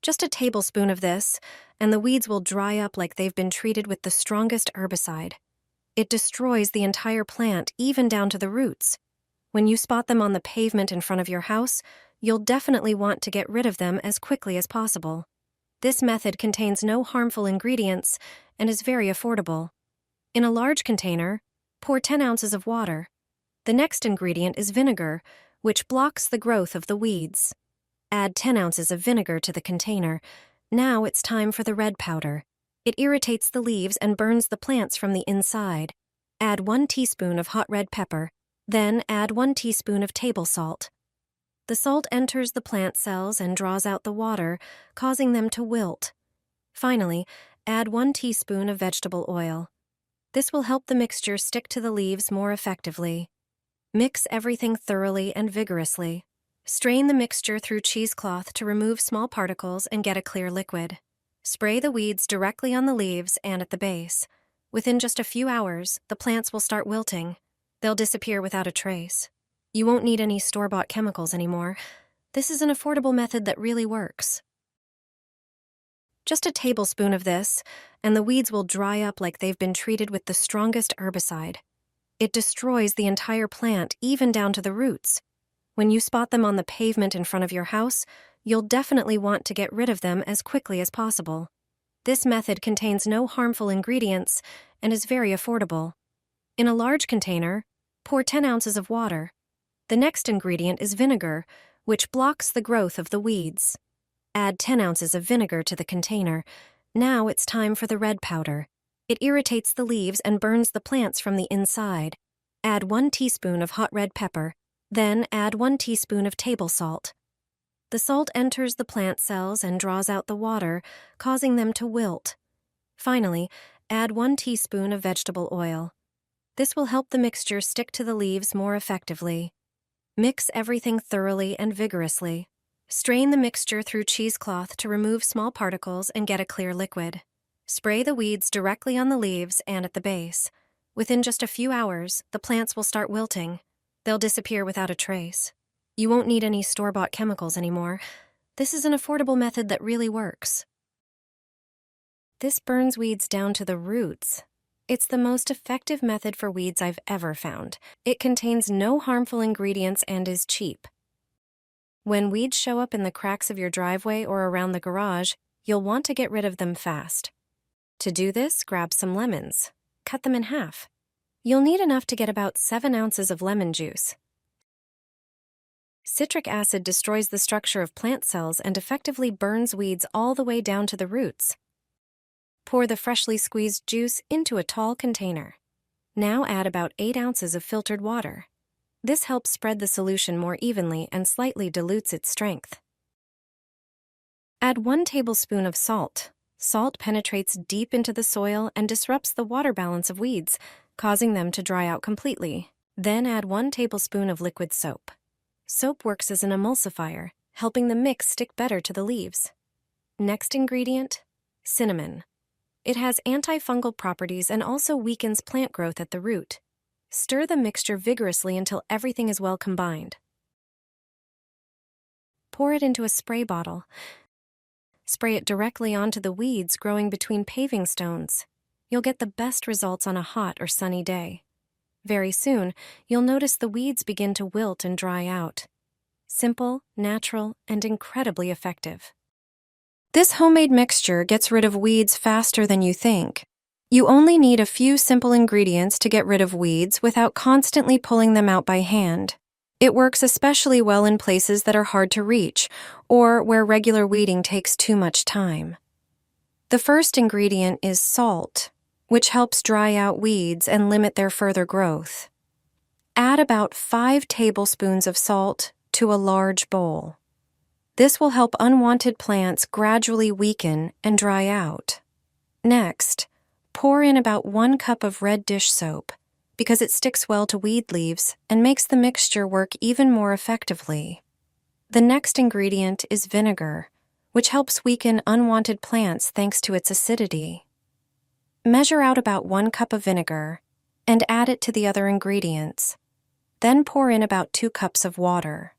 Just a tablespoon of this, and the weeds will dry up like they've been treated with the strongest herbicide. It destroys the entire plant, even down to the roots. When you spot them on the pavement in front of your house, you'll definitely want to get rid of them as quickly as possible. This method contains no harmful ingredients and is very affordable. In a large container, pour 10 ounces of water. The next ingredient is vinegar, which blocks the growth of the weeds. Add 10 ounces of vinegar to the container. Now it's time for the red powder. It irritates the leaves and burns the plants from the inside. Add 1 teaspoon of hot red pepper. Then add 1 teaspoon of table salt. The salt enters the plant cells and draws out the water, causing them to wilt. Finally, add 1 teaspoon of vegetable oil. This will help the mixture stick to the leaves more effectively. Mix everything thoroughly and vigorously. Strain the mixture through cheesecloth to remove small particles and get a clear liquid. Spray the weeds directly on the leaves and at the base. Within just a few hours, the plants will start wilting. They'll disappear without a trace. You won't need any store-bought chemicals anymore. This is an affordable method that really works. Just a tablespoon of this, and the weeds will dry up like they've been treated with the strongest herbicide. It destroys the entire plant, even down to the roots. When you spot them on the pavement in front of your house, you'll definitely want to get rid of them as quickly as possible. This method contains no harmful ingredients and is very affordable. In a large container, pour 10 ounces of water. The next ingredient is vinegar, which blocks the growth of the weeds. Add 10 ounces of vinegar to the container. Now it's time for the red powder. It irritates the leaves and burns the plants from the inside. Add 1 teaspoon of hot red pepper. Then add 1 teaspoon of table salt. The salt enters the plant cells and draws out the water, causing them to wilt. Finally, add 1 teaspoon of vegetable oil. This will help the mixture stick to the leaves more effectively. Mix everything thoroughly and vigorously. Strain the mixture through cheesecloth to remove small particles and get a clear liquid. Spray the weeds directly on the leaves and at the base. Within just a few hours, the plants will start wilting. They'll disappear without a trace. You won't need any store-bought chemicals anymore. This is an affordable method that really works. This burns weeds down to the roots. It's the most effective method for weeds I've ever found. It contains no harmful ingredients and is cheap. When weeds show up in the cracks of your driveway or around the garage, you'll want to get rid of them fast. To do this, grab some lemons. Cut them in half. You'll need enough to get about 7 ounces of lemon juice. Citric acid destroys the structure of plant cells and effectively burns weeds all the way down to the roots. Pour the freshly squeezed juice into a tall container. Now add about 8 ounces of filtered water. This helps spread the solution more evenly and slightly dilutes its strength. Add 1 tablespoon of salt. Salt penetrates deep into the soil and disrupts the water balance of weeds, causing them to dry out completely. Then add 1 tablespoon of liquid soap. Soap works as an emulsifier, helping the mix stick better to the leaves. Next ingredient, cinnamon. It has antifungal properties and also weakens plant growth at the root. Stir the mixture vigorously until everything is well combined. Pour it into a spray bottle. Spray it directly onto the weeds growing between paving stones. You'll get the best results on a hot or sunny day. Very soon, you'll notice the weeds begin to wilt and dry out. Simple, natural, and incredibly effective. This homemade mixture gets rid of weeds faster than you think. You only need a few simple ingredients to get rid of weeds without constantly pulling them out by hand. It works especially well in places that are hard to reach or where regular weeding takes too much time. The first ingredient is salt, which helps dry out weeds and limit their further growth. Add about 5 tablespoons of salt to a large bowl. This will help unwanted plants gradually weaken and dry out. Next, pour in about 1 cup of red dish soap because it sticks well to weed leaves and makes the mixture work even more effectively. The next ingredient is vinegar, which helps weaken unwanted plants thanks to its acidity. Measure out about 1 cup of vinegar and add it to the other ingredients. Then pour in about 2 cups of water.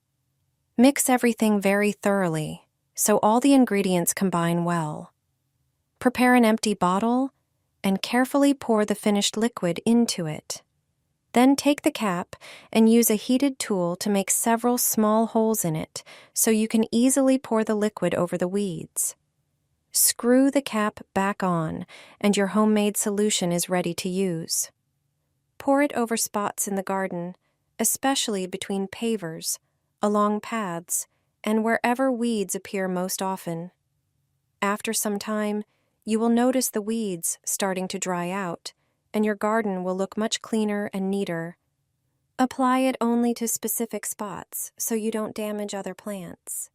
Mix everything very thoroughly. so all the ingredients combine well. Prepare an empty bottle and carefully pour the finished liquid into it. Then take the cap and use a heated tool to make several small holes in it so you can easily pour the liquid over the weeds. Screw the cap back on, and your homemade solution is ready to use. Pour it over spots in the garden, especially between pavers, along paths, and wherever weeds appear most often. After some time, you will notice the weeds starting to dry out, and your garden will look much cleaner and neater. Apply it only to specific spots so you don't damage other plants.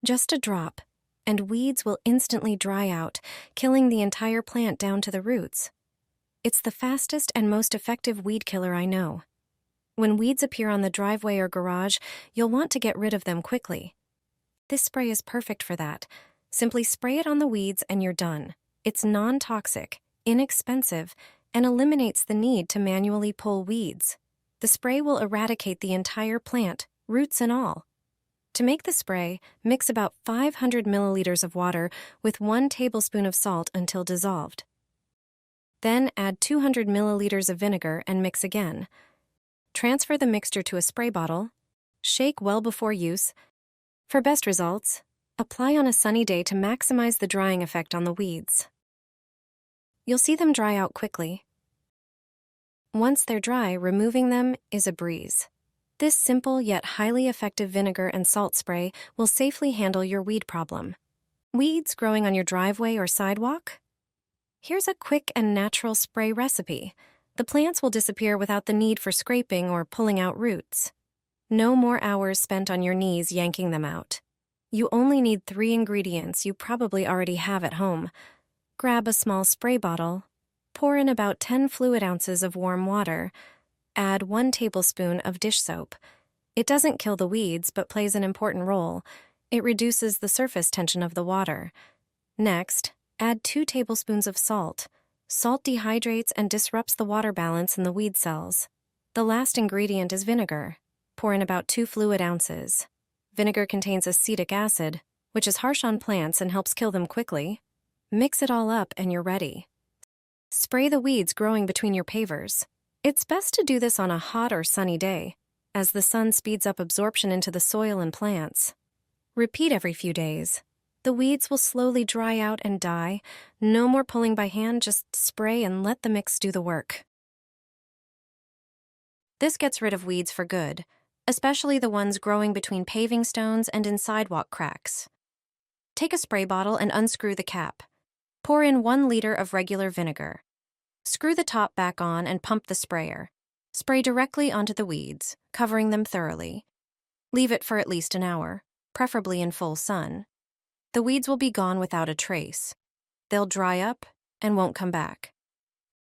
Just a drop, and weeds will instantly dry out, killing the entire plant down to the roots. It's the fastest and most effective weed killer I know. When weeds appear on the driveway or garage, you'll want to get rid of them quickly. This spray is perfect for that. Simply spray it on the weeds and you're done. It's non-toxic, inexpensive, and eliminates the need to manually pull weeds. The spray will eradicate the entire plant, roots and all. To make the spray, mix about 500 milliliters of water with 1 tablespoon of salt until dissolved. Then add 200 milliliters of vinegar and mix again. Transfer the mixture to a spray bottle. Shake well before use. For best results, apply on a sunny day to maximize the drying effect on the weeds. You'll see them dry out quickly. Once they're dry, removing them is a breeze. This simple yet highly effective vinegar and salt spray will safely handle your weed problem. Weeds growing on your driveway or sidewalk? Here's a quick and natural spray recipe. The plants will disappear without the need for scraping or pulling out roots. No more hours spent on your knees yanking them out. You only need 3 ingredients you probably already have at home. Grab a small spray bottle, pour in about 10 fluid ounces of warm water, add 1 tablespoon of dish soap. It doesn't kill the weeds but plays an important role. It reduces the surface tension of the water. Next, add 2 tablespoons of salt. Salt dehydrates and disrupts the water balance in the weed cells. The last ingredient is vinegar. Pour in about 2 fluid ounces. Vinegar contains acetic acid, which is harsh on plants and helps kill them quickly. Mix it all up and you're ready. Spray the weeds growing between your pavers. It's best to do this on a hot or sunny day, as the sun speeds up absorption into the soil and plants. Repeat every few days. The weeds will slowly dry out and die. No more pulling by hand, just spray and let the mix do the work. This gets rid of weeds for good, especially the ones growing between paving stones and in sidewalk cracks. Take a spray bottle and unscrew the cap. Pour in 1 liter of regular vinegar. Screw the top back on and pump the sprayer. Spray directly onto the weeds, covering them thoroughly. Leave it for at least an hour, preferably in full sun. The weeds will be gone without a trace. They'll dry up and won't come back.